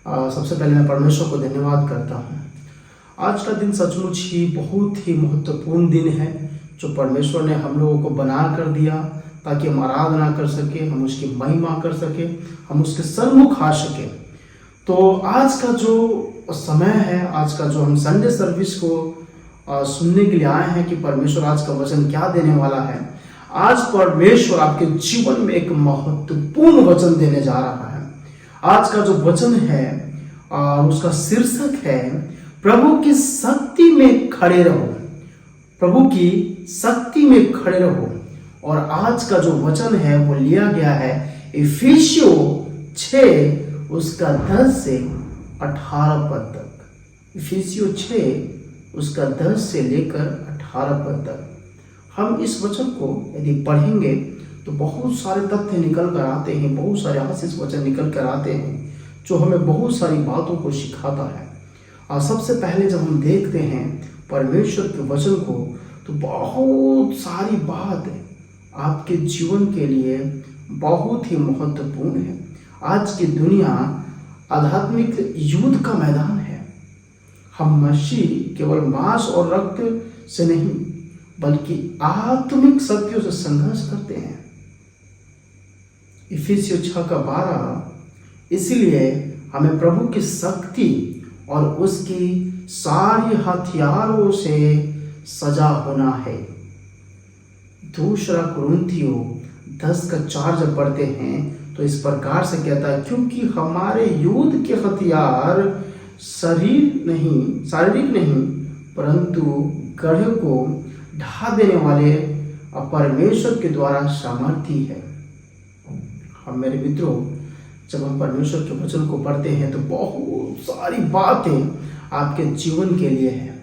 सबसे पहले मैं परमेश्वर को धन्यवाद करता हूँ। आज का दिन सचमुच ही बहुत ही महत्वपूर्ण दिन है जो परमेश्वर ने हम लोगों को बना कर दिया ताकि हम आराधना कर सके, हम उसकी महिमा कर सके, हम उसके सन्मुख आ सके। तो आज का जो समय है, आज का जो हम संडे सर्विस को सुनने के लिए आए हैं कि परमेश्वर आज का वचन क्या देने वाला है। आज परमेश्वर आपके जीवन में एक महत्वपूर्ण वचन देने जा रहा है। आज का जो वचन है उसका शीर्षक है प्रभु की शक्ति में खड़े रहो। प्रभु की शक्ति में खड़े रहो। और आज का जो वचन है वो लिया गया है इफिसियों 6 उसका 10 से 18 पद तक। इफिसियों 6 उसका 10 से लेकर 18 पद तक। हम इस वचन को यदि पढ़ेंगे तो बहुत सारे तथ्य निकल कर आते हैं, बहुत सारे आशीष वचन निकल कर आते हैं जो हमें बहुत सारी बातों को सिखाता है। सबसे पहले जब हम देखते हैं परमेश्वर के वचन को तो बहुत सारी बात आपके जीवन के लिए बहुत ही महत्वपूर्ण है। आज की दुनिया आध्यात्मिक युद्ध का मैदान है। हम मसीह केवल मांस और रक्त से नहीं बल्कि आत्मिक शक्तियों से संघर्ष करते हैं। इफिसियों 6:12 इसलिए हमें प्रभु की शक्ति और उसकी सारी हथियारों से सजा होना है। दूसरा कुरिन्थियों 10:4 जब पढ़ते हैं तो इस प्रकार से कहता है, क्योंकि हमारे युद्ध के हथियार शारीरिक नहीं परंतु गढ़ को ढा देने वाले परमेश्वर के द्वारा सामर्थी है। हम मेरे मित्रों, जब हम परमेश्वर के वचन को पढ़ते हैं तो बहुत सारी बातें आपके जीवन के लिए है।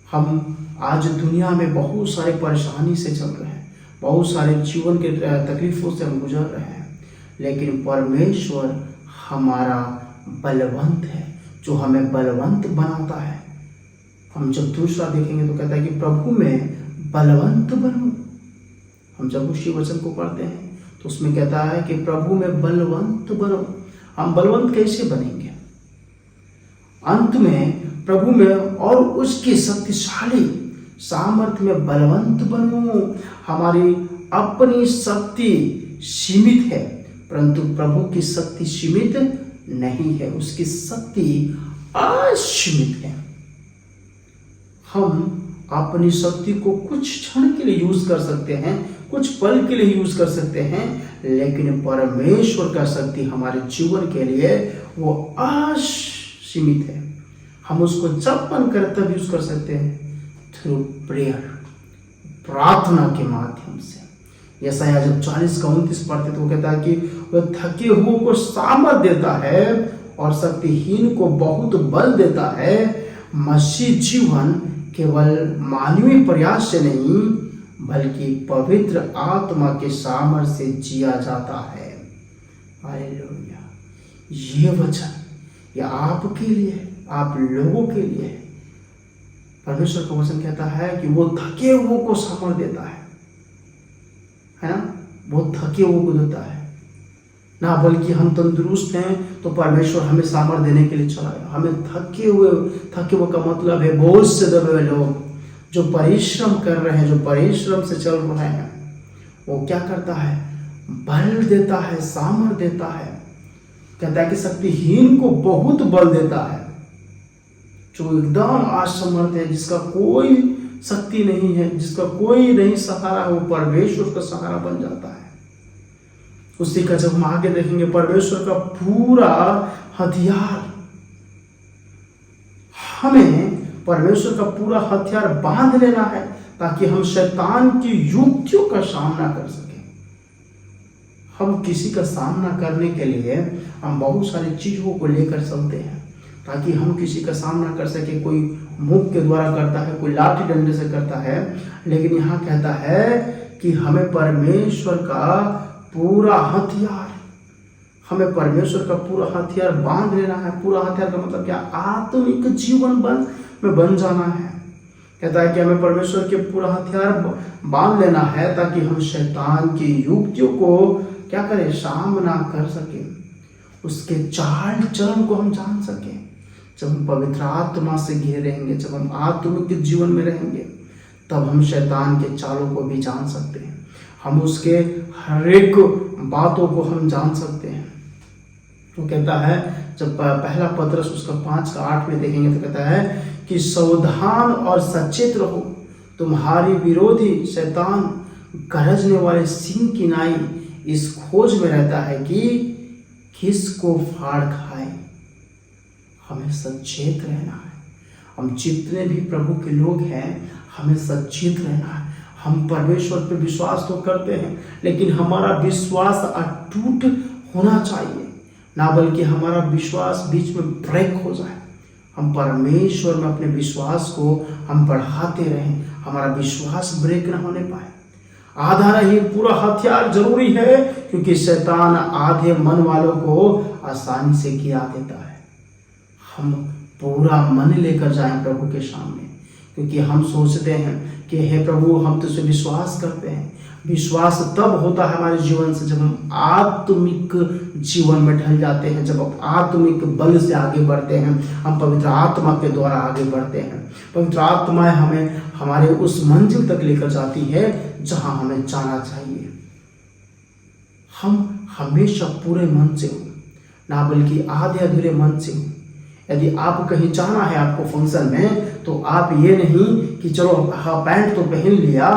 हम आज दुनिया में बहुत सारे परेशानी से चल रहे हैं, बहुत सारे जीवन के तकलीफों से हम गुजर रहे हैं, लेकिन परमेश्वर हमारा बलवंत है जो हमें बलवंत बनाता है। हम जब दूसरा देखेंगे तो कहता है कि प्रभु में बलवंत बनो। हम जब उसी वचन को पढ़ते हैं तो उसमें कहता है कि प्रभु में बलवंत बनो। हम बलवंत कैसे बनेंगे? अंत में प्रभु में और उसकी शक्तिशाली सामर्थ्य में बलवंत बनो। हमारी अपनी शक्ति सीमित है परंतु प्रभु की शक्ति सीमित नहीं है, उसकी शक्ति असीमित है। हम अपनी शक्ति को कुछ क्षण के लिए यूज कर सकते हैं, कुछ पल के लिए यूज कर सकते हैं, लेकिन परमेश्वर का शक्ति हमारे जीवन के लिए वो असीमित है। हम उसको जब मन करे तब यूज कर सकते हैं थ्रू प्रेयर, प्रार्थना के माध्यम से। यशायाह जब 40:29 पढ़ते तो वो कहता है कि वह थके हुए को सामर्थ देता है और शक्तिहीन को बहुत बल देता है। मसीह जीवन केवल मानवीय प्रयास से नहीं बल्कि पवित्र आत्मा के सामर्थ्य से जिया जाता है। हालेलुया। ये वचन या आपके लिए, आप लोगों के लिए परमेश्वर का वचन कहता है कि वो थके हुए को सामर्थ देता है ना? वो थके हुए को देता है ना, बल्कि हम तंदुरुस्त हैं तो परमेश्वर हमें सामर्थ देने के लिए चलाएगा। हमें थके हुए का मतलब है बोझ से दबे हुए लोग जो परिश्रम कर रहे हैं, जो परिश्रम से चल रहे हैं, वो क्या करता है? बल देता है, सामर्थ देता है। कहता है कि शक्तिहीन को बहुत बल देता है। जो एकदम असमर्थ है, जिसका कोई शक्ति नहीं है, जिसका कोई नहीं सहारा, वो परमेश्वर का सहारा बन जाता है। उसी का जब हम आगे देखेंगे परमेश्वर का पूरा हथियार, हमें परमेश्वर का पूरा हथियार बांध लेना है ताकि हम शैतान की युक्तियों का सामना कर सकें। हम किसी का सामना करने के लिए हम बहुत सारी चीजों को लेकर चलते हैं ताकि हम किसी का सामना कर सके। कोई मुख के द्वारा करता है, कोई लाठी डंडे से करता है, लेकिन यहाँ कहता है कि हमें परमेश्वर का पूरा हथियार, हमें परमेश्वर का पूरा हथियार बांध लेना है। पूरा हथियार का मतलब क्या? आत्मिक जीवन में बन जाना है। कहता है कि हमें परमेश्वर के पूरा हथियार बांध लेना है ताकि हम शैतान की युक्तियों को क्या करें? सामना कर सके। उसके चाल चलन को हम जान सकें। जब हम पवित्र आत्मा से घिरे रहेंगे, जब हम आत्मिक जीवन में रहेंगे, तब हम शैतान के चालों को भी जान सकते हैं। हम उसके हर एक बातों को हम जान सकते हैं। वो कहता है, जब पहला पतरस उसका 5:8 में देखेंगे तो कहता है कि सावधान और सचेत रहो, तुम्हारी विरोधी शैतान गरजने वाले सिंह की नाई इस खोज में रहता है कि किसको फाड़ खाए। हमें सचेत रहना है। हम जितने भी प्रभु के लोग हैं, हमें सचेत रहना है। हम परमेश्वर पर विश्वास तो करते हैं, लेकिन हमारा विश्वास अटूट होना चाहिए, ना बल्कि हमारा विश्वास बीच में ब्रेक हो जाए। हम परमेश्वर में अपने विश्वास को हम बढ़ाते रहें, हमारा विश्वास ब्रेक ना होने पाए। आधा नहीं, पूरा हथियार जरूरी है, क्योंकि शैतान आधे मन वालों को आसानी से गिरा देता है। हम पूरा मन लेकर जाएं प्रभु के सामने, क्योंकि हम सोचते हैं कि हे प्रभु, हम तुझसे विश्वास करते हैं। विश्वास तब होता है हमारे जीवन से जब हम आत्मिक जीवन में ढल जाते हैं, जब हम आत्मिक बल से आगे बढ़ते हैं, हम पवित्र आत्मा के द्वारा आगे बढ़ते हैं। पवित्र आत्मा हमें हमारे उस मंजिल तक लेकर जाती है जहां हमें जाना चाहिए। हम हमेशा पूरे मन से हो, ना बल्कि आधे अधूरे मन से हो। यदि आप कहीं जाना है आपको फंक्शन में, तो आप ये नहीं कि चलो हाँ पैंट तो पहन लिया,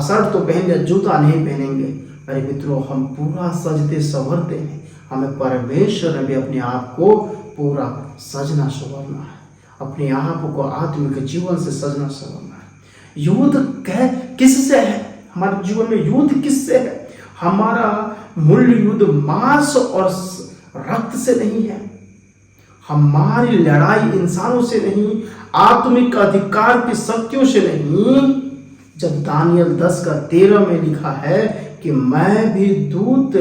शर्ट तो पहन लिया, जूता नहीं पहनेंगे। अरे मित्रों, हम पूरा सजते संवरते हैं। हमें परमेश्वर ने भी अपने आप को पूरा सजना संवरना है, अपने आप को आत्मिक जीवन से सजना संवरना है। युद्ध किससे है? हमारे जीवन में युद्ध किससे है? हमारा मूल युद्ध मांस और रक्त से नहीं है। हमारी लड़ाई इंसानों से नहीं, आत्मिक अधिकार की शक्तियों से नहीं। जब दानियल 10:13 में लिखा है कि मैं भी दूत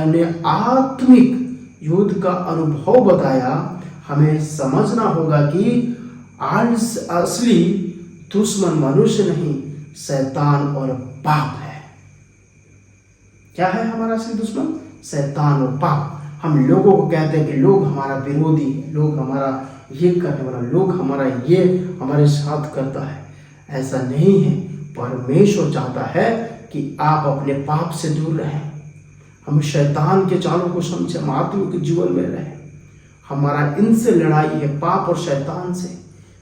ने आत्मिक युद्ध का अनुभव बताया, हमें समझना होगा कि असली दुश्मन मनुष्य नहीं, शैतान और पाप है। क्या है हमारा असली दुश्मन? शैतान और पाप। हम लोगों को कहते हैं कि लोग हमारा विरोधी है, लोग हमारा ये करने वाला, लोग हमारा ये हमारे साथ करता है। ऐसा नहीं है। परमेश्वर चाहता है कि आप अपने पाप से दूर रहें। हम शैतान के चालों को समझे, हम आत्मिक जीवन में रहें। हमारा इनसे लड़ाई है, पाप और शैतान से।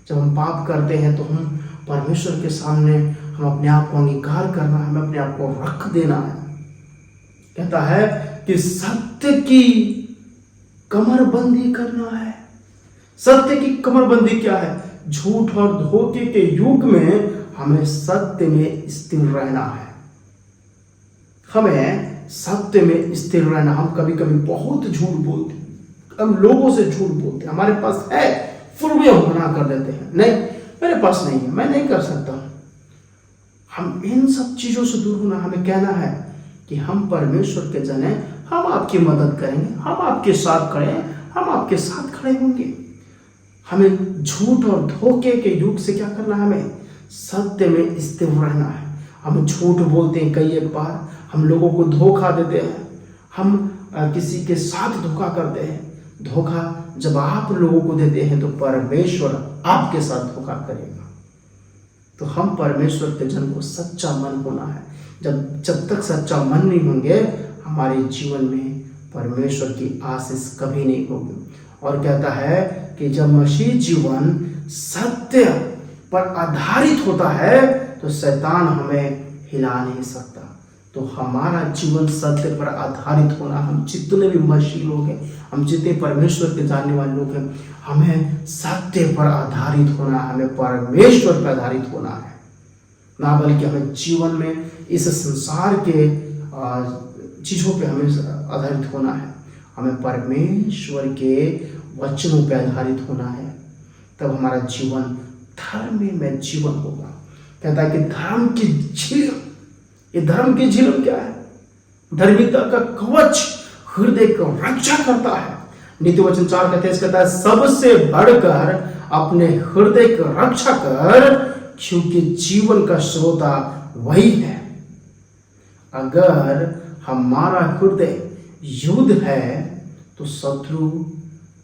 जब हम पाप करते हैं तो हम परमेश्वर के सामने हम अपने आप को अंगीकार करना है, हमें अपने आप को रख देना है। कहता है कि सत्य की कमरबंदी करना है। सत्य की कमरबंदी क्या है? झूठ और धोखे के युग में हमें सत्य में स्थिर रहना है। हमें सत्य में स्थिर रहना। हम कभी कभी बहुत झूठ बोलते हैं, हम लोगों से झूठ बोलते हैं। हमारे पास है, फिर भी हम मना कर देते हैं, नहीं मेरे पास नहीं है, मैं नहीं कर सकता। हम इन सब चीजों से दूर होना। हमें कहना है कि हम परमेश्वर के जन हैं, हम आपकी मदद करेंगे, हम आपके साथ खड़े हैं, हम आपके साथ खड़े होंगे। हमें झूठ और धोखे के युग से क्या करना है? हमें सत्य में स्थिर रहना है। हम झूठ बोलते हैं, कई एक बार हम लोगों को धोखा देते हैं, हम किसी के साथ धोखा करते हैं। धोखा जब आप लोगों को देते हैं तो परमेश्वर आपके साथ धोखा करेगा। तो हम परमेश्वर के जन को सच्चा मन होना है। जब तक सच्चा मन नहीं होंगे, हमारे जीवन में परमेश्वर की आशीष कभी नहीं होगी। और कहता है कि जब मसीह जीवन सत्य पर आधारित होता है तो शैतान हमें हिला नहीं सकता। तो हमारा जीवन सत्य पर आधारित होना। हम जितने भी मसीह लोग हैं, हम जितने परमेश्वर के जानने वाले लोग हैं, हमें सत्य पर आधारित होना, हमें परमेश्वर पर आधारित होना है, ना बल्कि हमें जीवन में इस संसार के चीज़ों पे हमें आधारित होना है। हमें परमेश्वर के वचनों पे आधारित होना है। तब हमारा जीवन धर्म में जीवन होगा। कहता है कि धर्म की झिलम, ये धर्म की झिलम क्या है? धार्मिकता का कवच हृदय को रक्षा करता है। नीति वचन 4 कहता है सबसे बढ़कर अपने हृदय की रक्षा कर, क्योंकि जीवन का श्रोता वही है। अगर हमारा हृदय युद्ध है तो शत्रु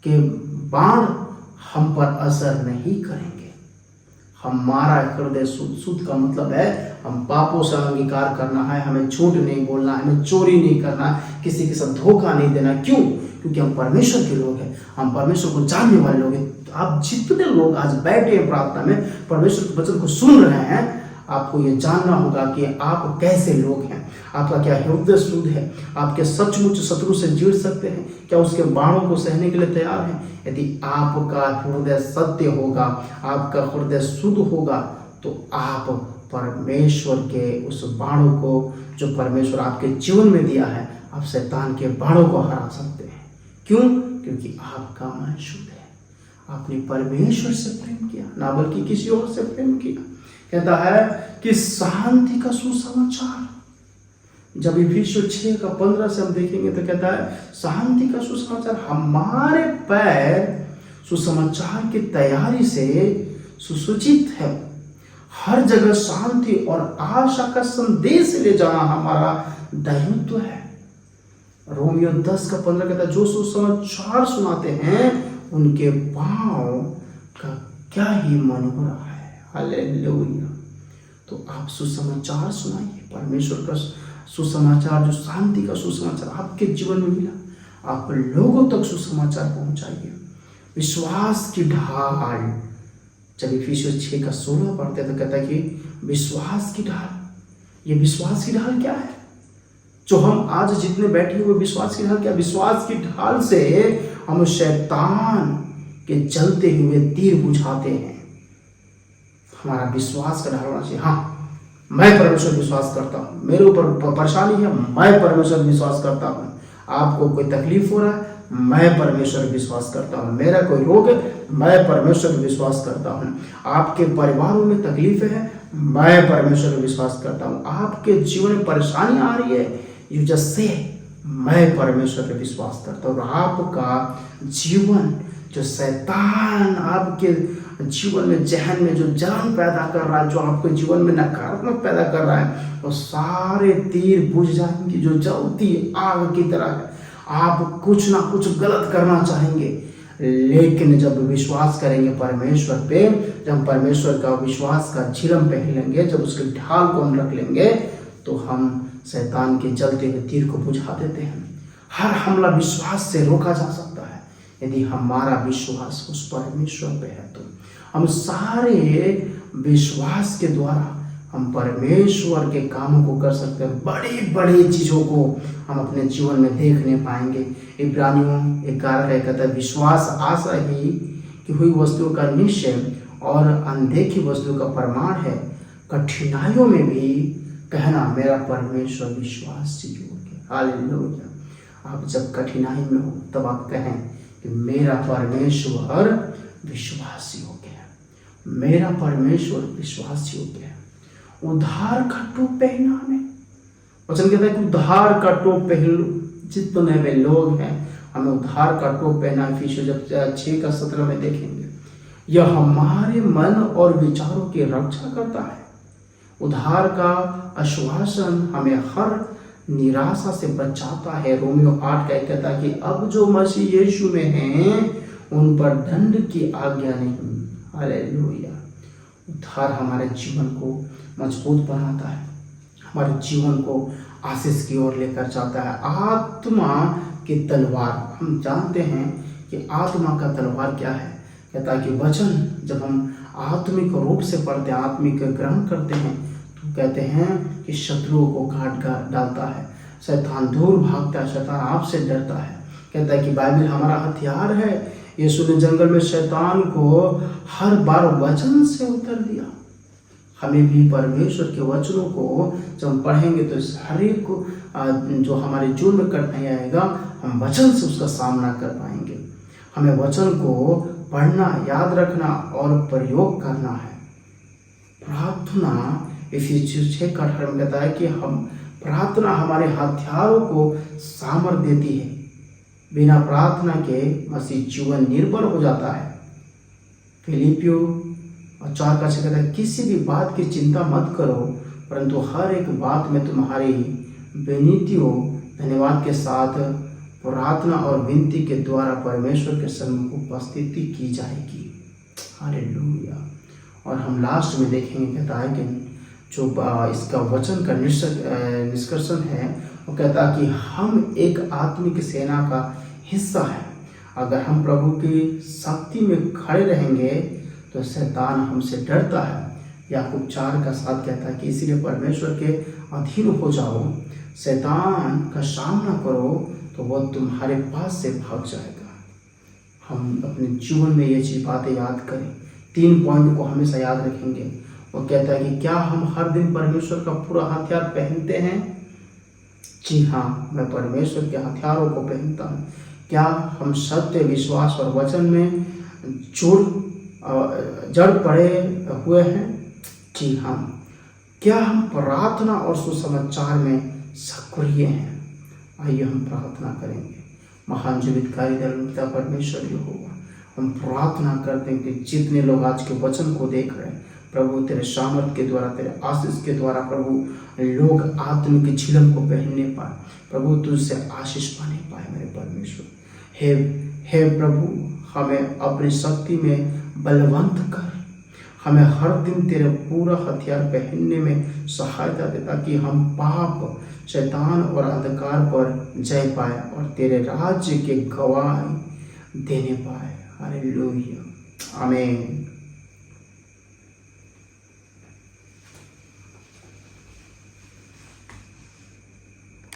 के बाण हम पर असर नहीं करेंगे। हमारा हृदय शुद्ध का मतलब है हम पापों से अंगीकार करना है, हमें झूठ नहीं बोलना है, हमें चोरी नहीं करना है, किसी के साथ धोखा नहीं देना। क्यों? क्योंकि हम परमेश्वर के लोग हैं, हम परमेश्वर को जानने वाले लोग हैं। तो आप जितने लोग आज बैठे हैं प्रार्थना में, परमेश्वर के वचन को सुन रहे हैं, आपको ये जानना होगा कि आप कैसे लोग हैं, आपका क्या हृदय शुद्ध है, आप क्या सचमुच शत्रु से जीत सकते हैं, क्या उसके बाणों को सहने के लिए तैयार हैं। यदि आपका हृदय सत्य होगा, आपका हृदय शुद्ध होगा, तो आप परमेश्वर के उस बाणों को जो परमेश्वर आपके जीवन में दिया है, आप शैतान के बाणों को हरा सकते हैं। क्यों? क्योंकि आपका मन शुद्ध है, आपने परमेश्वर से प्रेम किया, ना बल्कि किसी और से प्रेम किया। कहता है कि शांति का सुसमाचार, जब इफिसियों 6:15 से हम देखेंगे तो कहता है शांति का सुसमाचार, हमारे पैर सुसमाचार की तैयारी से सुसूचित है। हर जगह शांति और आशा का संदेश ले जाना हमारा दायित्व है। रोमियो 10:15 कहता है जो सुसमाचार सुनाते हैं उनके पांव का क्या ही मन हो रहा है। हालेलुया। तो आप सुसमाचार सुनाइए, परमेश्वर का सुसमाचार, जो शांति का सुसमाचार आपके जीवन में मिला, आप लोगों तक सुसमाचार पहुंचाइए। विश्वास की ढाल, जब इफिसियों 6:16 पढ़ते तो कहता है कि विश्वास की ढाल। ये विश्वास की ढाल क्या है? जो हम आज जितने बैठे हुए, विश्वास की ढाल क्या? विश्वास की ढाल से हम शैतान के जलते हुए तीर बुझाते हैं। हमारा विश्वास का ढाल होना चाहिए। हाँ, मैं परमेश्वर विश्वास करता हूँ, मेरे ऊपर परेशानी है, मैं परमेश्वर विश्वास करता हूँ। आपको कोई तकलीफ हो रहा है, मैं परमेश्वर विश्वास करता हूँ। मेरा कोई रोग है, मैं परमेश्वर विश्वास करता हूँ। आपके परिवारों में तकलीफ है, मैं परमेश्वर विश्वास करता हूँ। आपके जीवन में परेशानी आ रही है, यू जस्ट से मैं परमेश्वर पे विश्वास करता हूँ। और आपका जीवन, जो शैतान आपके जीवन में, जहन में जो जलन पैदा कर रहा है, जो आपके जीवन में नकारात्मक पैदा कर रहा है, वो सारे तीर बुझ जाएंगे जो जलती आग की तरह है। आप कुछ ना कुछ गलत करना चाहेंगे, लेकिन जब विश्वास करेंगे परमेश्वर पे, जब परमेश्वर का विश्वास का झिलम पहन लेंगे, जब उसके ढाल को हम रख लेंगे, तो हम शैतान के जलते हुए तीर को बुझा देते हैं। हर हमला विश्वास से रोका जा सकता है यदि हमारा विश्वास उस परमेश्वर पे है। तो हम सारे विश्वास के द्वारा हम परमेश्वर के कामों को कर सकते हैं। बड़ी बड़ी चीज़ों को हम अपने जीवन में देखने पाएंगे। इब्रानियों 11 कहता है विश्वास आशा ही कि हुई वस्तुओं का निश्चय और अनदेखी वस्तुओं का प्रमाण है। कठिनाइयों में भी कहना मेरा परमेश्वर विश्वास योग्य है। हालेलुया। आप जब कठिनाई में हो तब आप कहें कि मेरा परमेश्वर विश्वास योग्य है, मेरा परमेश्वर विश्वास योग्य है। उद्धार का टोप पहना हमें, वचन कहता है कि उद्धार का टोप पहन। जितने में लोग हैं हमें उद्धार का टोप पहना। इफिसियों जब 6:17 में देखेंगे, यह हमारे मन और विचारों की रक्षा करता है। उद्धार का आश्वासन हमें हर निराशा से बचाता है। रोमियो 8 कहता है कि अब जो मसीह यीशु में हैं उन पर दंड की आज्ञा नहीं। हालेलुया। उद्धार हमारे जीवन को मजबूत बनाता है, हमारे जीवन को आशीष की ओर लेकर जाता है। आत्मा की तलवार, हम जानते हैं कि आत्मा का तलवार क्या है। कहता है कि वचन जब हम आत्मिक रूप से पढ़ते हैं, आत्मिक ग्रहण करते हैं, तो कहते हैं कि शत्रुओं को काट डालता है, शैतान दूर भागता है, शैतान आपसे डरता है। कहता है कि बाइबल हमारा हथियार है। यीशु ने जंगल में शैतान को हर बार वचन से उत्तर दिया। हमें भी परमेश्वर के वचनों को जब हम पढ़ेंगे तो हर एक जो हमारे जीवन में कठिनाई आएगा, हम वचन से उसका सामना कर पाएंगे। हमें वचन को पढ़ना, याद रखना और प्रयोग करना है। प्रार्थना इफिसियों 6:18 में कहता है कि हम प्रार्थना हमारे हथियारों को सामर्थ देती है। बिना प्रार्थना के मसीह जीवन निर्भर हो जाता है। फिलिपियों 4:6 कहता है किसी भी बात की चिंता मत करो, परंतु हर एक बात में तुम्हारी विनतियों धन्यवाद के साथ प्रार्थना और विनती के द्वारा परमेश्वर के सम्मुख उपस्थिति की जाएगी। हालेलुया। और हम लास्ट में देखेंगे, कहता है कि जो इसका वचन का निष्कर्षण है, वो कहता है कि हम एक आत्मिक सेना का हिस्सा है। अगर हम प्रभु की शक्ति में खड़े रहेंगे तो शैतान हमसे डरता है। याकूब 4:7 कहता है कि इसीलिए परमेश्वर के अधीन हो जाओ, शैतान का सामना करो तो वह तुम्हारे पास से भाग जाएगा। हम अपने जीवन में ये चीज बातें याद करें, 3 पॉइंट को हमेशा याद रखेंगे। वो कहता है कि क्या हम हर दिन परमेश्वर का पूरा हथियार पहनते हैं? जी हाँ, मैं परमेश्वर के हथियारों को पहनता हूँ। क्या हम सत्य, विश्वास और वचन में जड़ पड़े हुए हैं? जी हाँ। क्या हम प्रार्थना और सुसमाचार में सक्रिय हैं? आइए हम प्रार्थना करेंगे। महान जीवितकारी पिता परमेश्वर यहोवा, हम प्रार्थना करते हैं कि जितने लोग आज के वचन को देख रहे हैं प्रभु, तेरे सामर्थ के द्वारा, तेरे आशीष के द्वारा प्रभु, लोग आत्मिक झिलम को पहनने पाए प्रभु, तुझसे आशीष पाने पाए मेरे परमेश्वर। हे प्रभु, हमें अपनी शक्ति में बलवंत कर, हमें हर दिन तेरे पूरा हथियार पहनने में सहायता दे, ताकि हम पाप, शैतान और अंधकार पर जय पाए और तेरे राज्य के गवाही देने पाए। हालेलुया, आमीन।